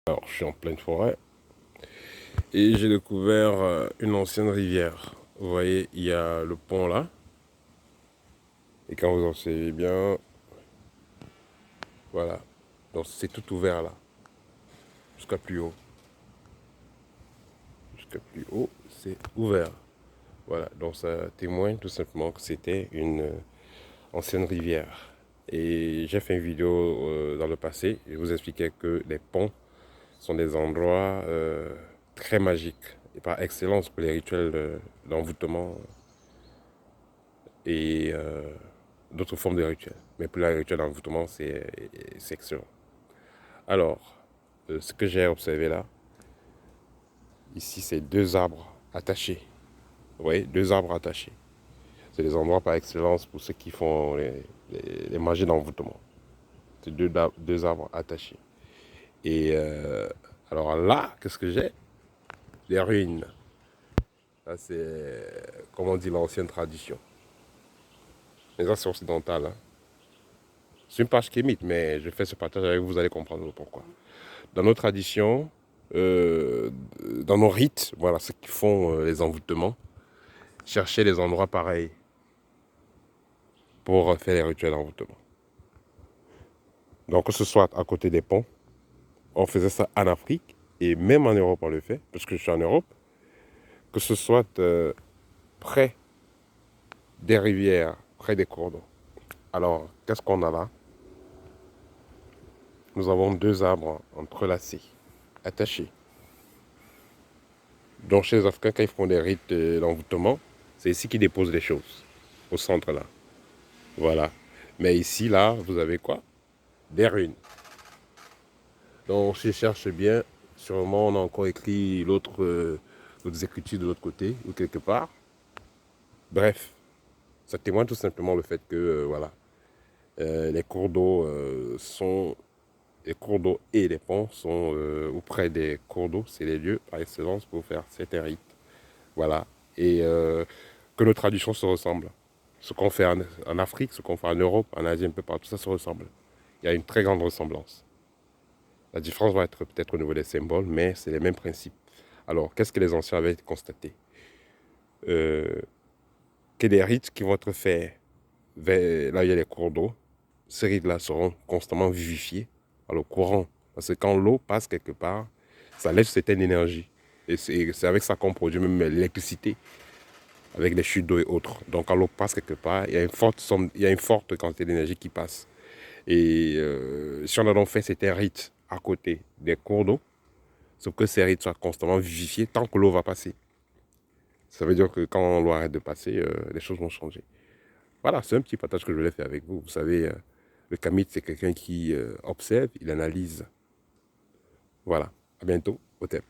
Alors, je suis en pleine forêt et j'ai découvert une ancienne rivière. Vous voyez, il y a le pont là. Et quand vous observez bien, voilà. Donc, c'est tout ouvert là, jusqu'à plus haut. Jusqu'à plus haut, c'est ouvert. Voilà. Donc, ça témoigne tout simplement que c'était une ancienne rivière. Et j'ai fait une vidéo dans le passé. Je vous expliquais que les ponts sont des endroits très magiques et par excellence pour les rituels d'envoûtement et d'autres formes de rituels. Mais pour les rituels d'envoûtement, c'est excellent. Alors, ce que j'ai observé là, ici, c'est deux arbres attachés. Vous voyez, deux arbres attachés. C'est des endroits par excellence pour ceux qui font les magies d'envoûtement. C'est deux arbres attachés. Et alors là, qu'est-ce que j'ai? Des ruines. Ça, c'est, comme on dit, l'ancienne tradition. Mais ça, c'est occidental. Hein. C'est une page qui est mythe, mais je fais ce partage avec vous, vous allez comprendre pourquoi. Dans nos traditions, dans nos rites, voilà, ceux qui font les envoûtements, chercher des endroits pareils pour faire les rituels d'envoûtement. Donc, que ce soit à côté des ponts, on faisait ça en Afrique, et même en Europe, on le fait, parce que je suis en Europe, que ce soit près des rivières, près des cours d'eau. Alors, qu'est-ce qu'on a là? Nous avons deux arbres entrelacés, attachés. Donc chez les Africains, quand ils font des rites d'envoûtement, c'est ici qu'ils déposent les choses, au centre là. Voilà. Mais ici, là, vous avez quoi? Des ruines. Donc si je cherche bien, sûrement on a encore écrit l'autre écritures de l'autre côté, ou quelque part. Bref, ça témoigne tout simplement le fait que, voilà, les cours d'eau sont... Les cours d'eau et les ponts sont auprès des cours d'eau, c'est les lieux par excellence pour faire certains rites. Voilà. Et que nos traditions se ressemblent. Ce qu'on fait en Afrique, ce qu'on fait en Europe, en Asie, un peu partout, ça se ressemble. Il y a une très grande ressemblance. La différence va être peut-être au niveau des symboles, mais c'est les mêmes principes. Alors, qu'est-ce que les anciens avaient constaté? Que les rites qui vont être faits vers là où il y a les cours d'eau, ces rites-là seront constamment vivifiés par le courant. Parce que quand l'eau passe quelque part, ça lève certaine énergie. Et c'est avec ça qu'on produit même l'électricité, avec les chutes d'eau et autres. Donc quand l'eau passe quelque part, il y a une forte quantité d'énergie qui passe. Et si on a donc fait certains rites à côté des cours d'eau, sauf que ces rites soient constamment vivifiés tant que l'eau va passer. Ça veut dire que quand l'eau arrête de passer, les choses vont changer. Voilà, c'est un petit partage que je voulais faire avec vous. Vous savez, le kamite, c'est quelqu'un qui observe, il analyse. Voilà, à bientôt, au thème.